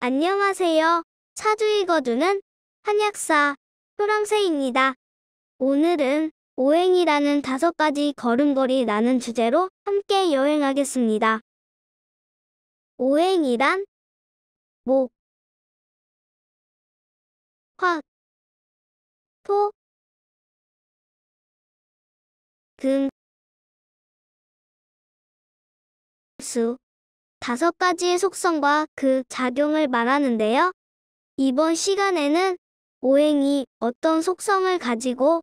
안녕하세요. 사주 읽어주는 한약사 효랑새입니다. 오늘은 오행이라는 5가지 걸음걸이라는 주제로 함께 여행하겠습니다. 오행이란 목, 화, 토, 금, 수 5가지의 속성과 그 작용을 말하는데요. 이번 시간에는 오행이 어떤 속성을 가지고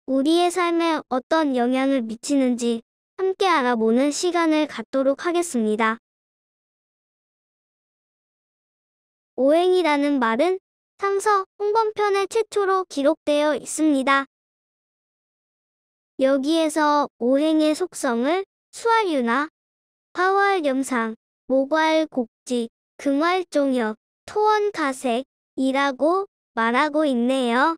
우리의 삶에 어떤 영향을 미치는지 함께 알아보는 시간을 갖도록 하겠습니다. 오행이라는 말은 상서 홍범편에 최초로 기록되어 있습니다. 여기에서 오행의 속성을 수활유나, 화활염상, 목활곡지, 금활종역, 토원가색이라고 말하고 있네요.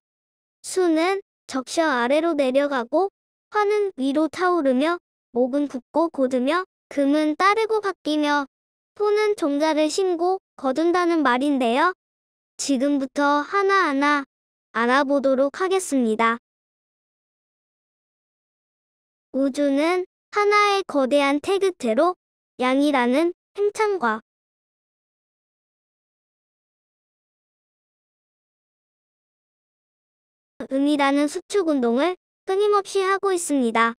수는 적셔 아래로 내려가고, 화는 위로 타오르며, 목은 굳고 곧으며, 금은 따르고 바뀌며, 토는 종자를 심고 거둔다는 말인데요. 지금부터 하나하나 알아보도록 하겠습니다. 우주는 하나의 거대한 태극태로 양이라는 팽창과 음이라는 수축 운동을 끊임없이 하고 있습니다.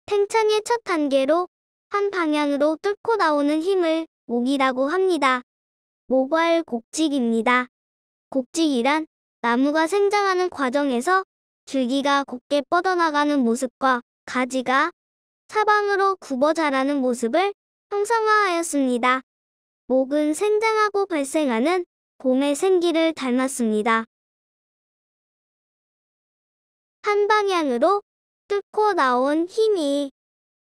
팽창의 첫 단계로 한 방향으로 뚫고 나오는 힘을 목이라고 합니다. 목활곡직입니다. 곡직이란 나무가 생장하는 과정에서 줄기가 곧게 뻗어나가는 모습과 가지가 사방으로 굽어 자라는 모습을 형상화하였습니다. 목은 생장하고 발생하는 봄의 생기를 닮았습니다. 한 방향으로 뚫고 나온 힘이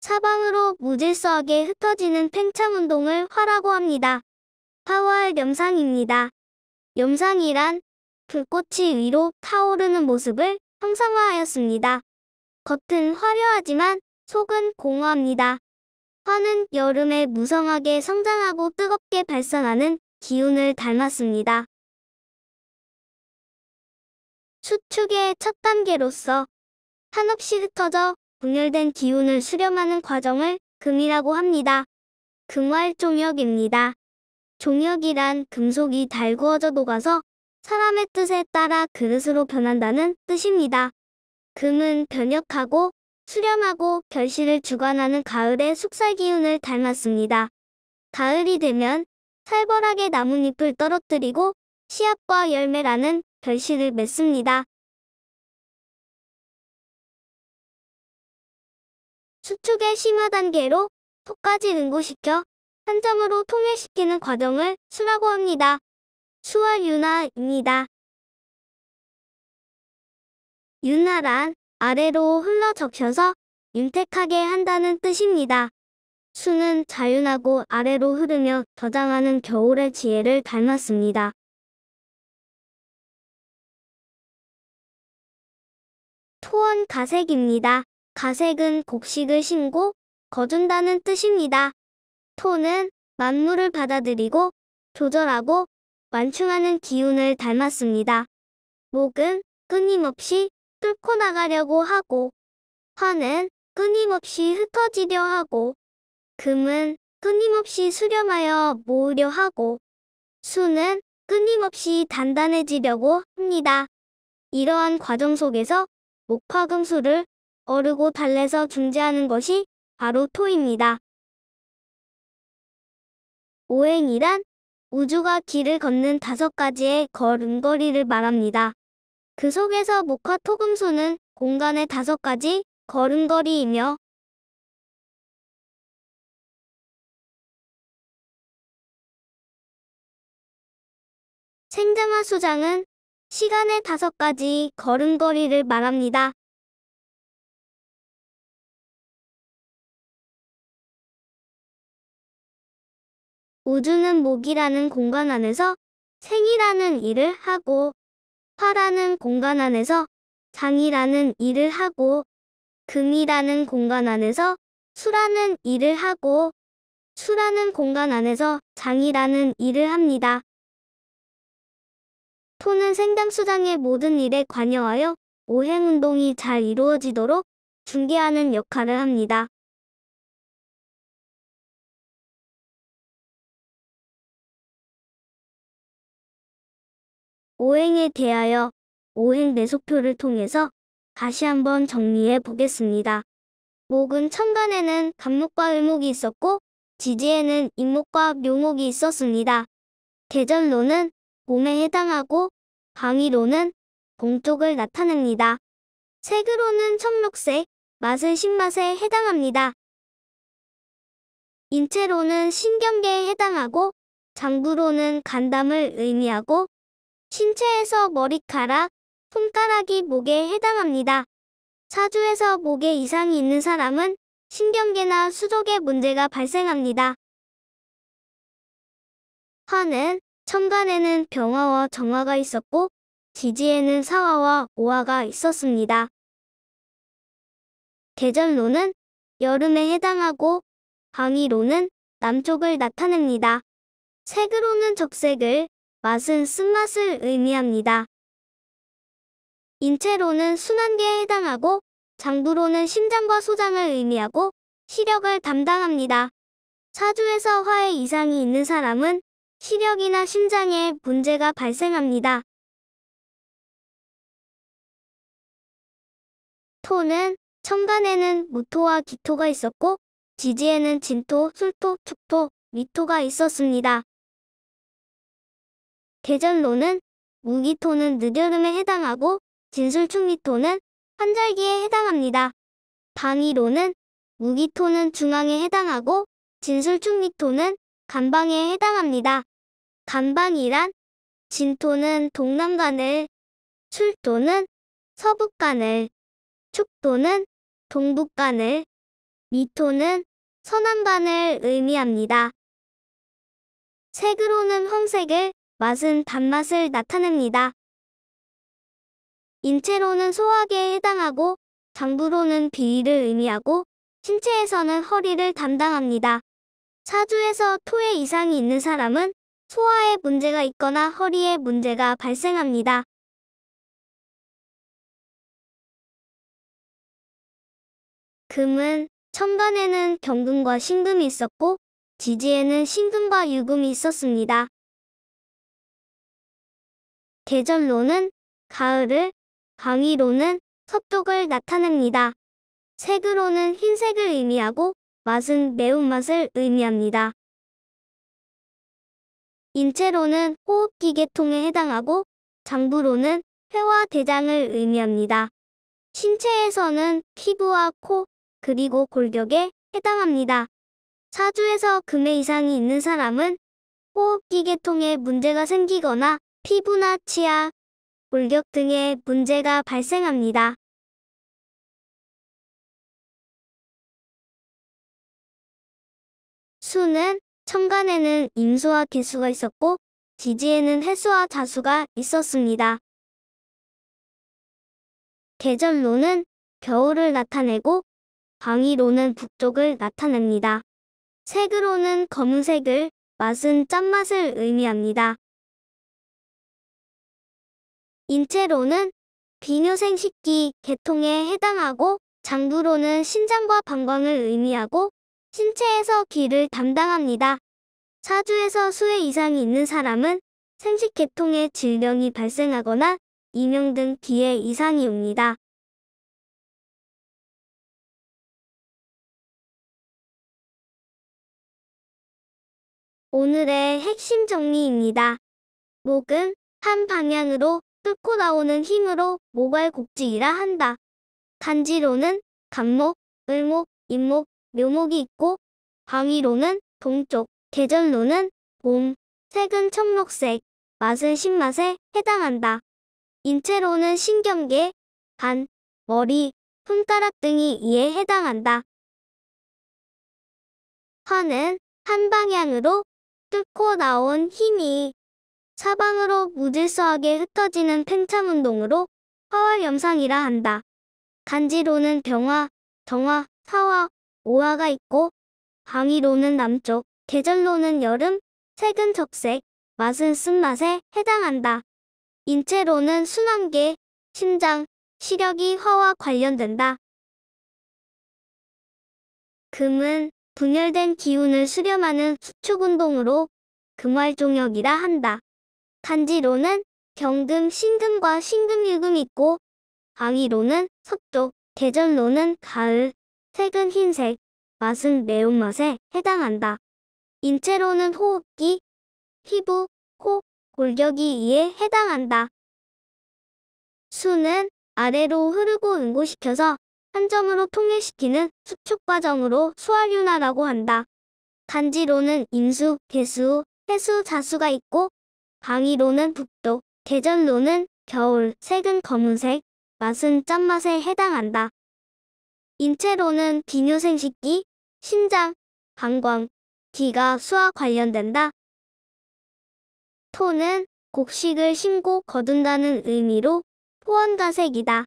사방으로 무질서하게 흩어지는 팽창운동을 화라고 합니다. 화활염상입니다. 염상이란 불꽃이 위로 타오르는 모습을 형상화하였습니다. 겉은 화려하지만 속은 공허합니다. 화는 여름에 무성하게 성장하고 뜨겁게 발산하는 기운을 닮았습니다. 수축의 첫 단계로서 한없이 흩어져 분열된 기운을 수렴하는 과정을 금이라고 합니다. 금활종역입니다. 종역이란 금속이 달구어져 녹아서 사람의 뜻에 따라 그릇으로 변한다는 뜻입니다. 금은 변역하고 수렴하고 결실을 주관하는 가을의 숙살 기운을 닮았습니다. 가을이 되면 살벌하게 나뭇잎을 떨어뜨리고 씨앗과 열매라는 결실을 맺습니다. 수축의 심화 단계로 토까지 응고시켜 한 점으로 통일시키는 과정을 수라고 합니다. 수활윤화입니다. 윤화란 아래로 흘러 적셔서 윤택하게 한다는 뜻입니다. 수는 자윤하고 아래로 흐르며 저장하는 겨울의 지혜를 닮았습니다. 토원 가색입니다. 가색은 곡식을 심고 거둔다는 뜻입니다. 토는 만물을 받아들이고 조절하고 완충하는 기운을 닮았습니다. 목은 끊임없이 뚫고 나가려고 하고, 화는 끊임없이 흩어지려 하고, 금은 끊임없이 수렴하여 모으려 하고, 수는 끊임없이 단단해지려고 합니다. 이러한 과정 속에서 목화금수를 어르고 달래서 중재하는 것이 바로 토입니다. 오행이란 우주가 길을 걷는 5가지의 걸음걸이를 말합니다. 그 속에서 목화토금수는 공간의 5가지 걸음걸이이며 생장화 수장은 시간의 5가지 걸음걸이를 말합니다. 우주는 목이라는 공간 안에서 생이라는 일을 하고, 화라는 공간 안에서 장이라는 일을 하고, 금이라는 공간 안에서 수라는 일을 하고, 수라는 공간 안에서 장이라는 일을 합니다. 토는 생장수장의 모든 일에 관여하여 오행운동이 잘 이루어지도록 중개하는 역할을 합니다. 오행에 대하여 오행 내소표를 통해서 다시 한번 정리해 보겠습니다. 목은 천간에는 간목과 을목이 있었고 지지에는 임목과 묘목이 있었습니다. 계절로는 봄에 해당하고 방위로는 동쪽을 나타냅니다. 색으로는 청록색, 맛은 신맛에 해당합니다. 인체로는 신경계에 해당하고 장부로는 간담을 의미하고 신체에서 머리카락, 손가락이 목에 해당합니다. 사주에서 목에 이상이 있는 사람은 신경계나 수족에 문제가 발생합니다. 화는 천간에는 병화와 정화가 있었고 지지에는 사화와 오화가 있었습니다. 계절로는 여름에 해당하고 방위로는 남쪽을 나타냅니다. 색으로는 적색을, 맛은 쓴맛을 의미합니다. 인체로는 순환계에 해당하고 장부로는 심장과 소장을 의미하고 시력을 담당합니다. 사주에서 화에 이상이 있는 사람은 시력이나 심장에 문제가 발생합니다. 토는 천간에는 무토와 기토가 있었고 지지에는 진토, 술토, 축토, 미토가 있었습니다. 계절로는 무기토는 늦여름에 해당하고 진술충미토는 환절기에 해당합니다. 방위로는 무기토는 중앙에 해당하고 진술충미토는 간방에 해당합니다. 간방이란 진토는 동남간을, 술토는 서북간을, 축토는 동북간을, 미토는 서남간을 의미합니다. 색으로는 황색을, 맛은 단맛을 나타냅니다. 인체로는 소화계에 해당하고 장부로는 비위를 의미하고 신체에서는 허리를 담당합니다. 사주에서 토에 이상이 있는 사람은 소화에 문제가 있거나 허리에 문제가 발생합니다. 금은 천간에는 경금과 신금이 있었고 지지에는 신금과 유금이 있었습니다. 계절로는 가을을, 방위로는 서쪽을 나타냅니다. 색으로는 흰색을 의미하고 맛은 매운맛을 의미합니다. 인체로는 호흡기계통에 해당하고 장부로는 폐와 대장을 의미합니다. 신체에서는 피부와 코, 그리고 골격에 해당합니다. 사주에서 금의 이상이 있는 사람은 호흡기계통에 문제가 생기거나 피부나 치아, 골격 등에 문제가 발생합니다. 수는 천간에는 임수와 개수가 있었고 지지에는 해수와 자수가 있었습니다. 계절로는 겨울을 나타내고 방위로는 북쪽을 나타냅니다. 색으로는 검은색을, 맛은 짠맛을 의미합니다. 인체로는 비뇨생식기 계통에 해당하고 장부로는 신장과 방광을 의미하고 신체에서 기를 담당합니다. 사주에서 수에 이상이 있는 사람은 생식계통에 질병이 발생하거나 이명 등 기에 이상이 옵니다. 오늘의 핵심 정리입니다. 목은 한 방향으로 뚫고 나오는 힘으로 모발곡직이라 한다. 간지로는 간목, 을목, 임목, 묘목이 있고 방위로는 동쪽, 계절로는 봄, 색은 청록색, 맛은 신맛에 해당한다. 인체로는 신경계, 간, 머리, 손가락 등이 이에 해당한다. 화는 한 방향으로 뚫고 나온 힘이 사방으로 무질서하게 흩어지는 팽창운동으로 화활염상이라 한다. 간지로는 병화, 정화, 사화, 오화가 있고 방위로는 남쪽, 계절로는 여름, 색은 적색, 맛은 쓴맛에 해당한다. 인체로는 순환계, 심장, 시력이 화와 관련된다. 금은 분열된 기운을 수렴하는 수축운동으로 금활종역이라 한다. 간지로는 경금, 신금과 신금일금이 있고 방위로는 서쪽, 계절로는 가을, 색은 흰색, 맛은 매운맛에 해당한다. 인체로는 호흡기, 피부, 코, 골격이 이에 해당한다. 수는 아래로 흐르고 응고시켜서 한 점으로 통일시키는 수축 과정으로 수활윤화라고 한다. 간지로는 임수, 개수, 해수, 자수가 있고 방위로는 북도, 계절로는 겨울, 색은 검은색, 맛은 짠맛에 해당한다. 인체로는 비뇨생식기, 심장, 방광, 기가 수와 관련된다. 토는 곡식을 심고 거둔다는 의미로 토원가색이다.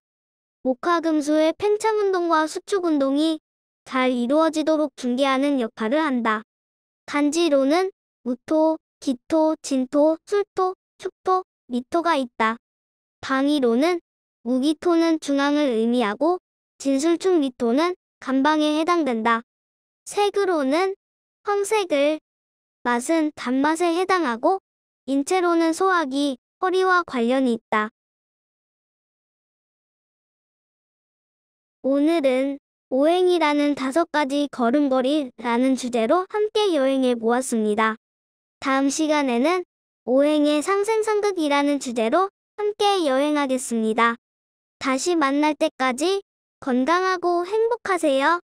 목화금수의 팽창운동과 수축운동이 잘 이루어지도록 중개하는 역할을 한다. 간지로는 무토, 기토, 진토, 술토, 축토, 미토가 있다. 방위로는 무기토는 중앙을 의미하고 진술축 미토는 간방에 해당된다. 색으로는 황색을, 맛은 단맛에 해당하고 인체로는 소화기, 허리와 관련이 있다. 오늘은 오행이라는 5가지 걸음걸이라는 주제로 함께 여행해 보았습니다. 다음 시간에는 오행의 상생상극이라는 주제로 함께 여행하겠습니다. 다시 만날 때까지 건강하고 행복하세요.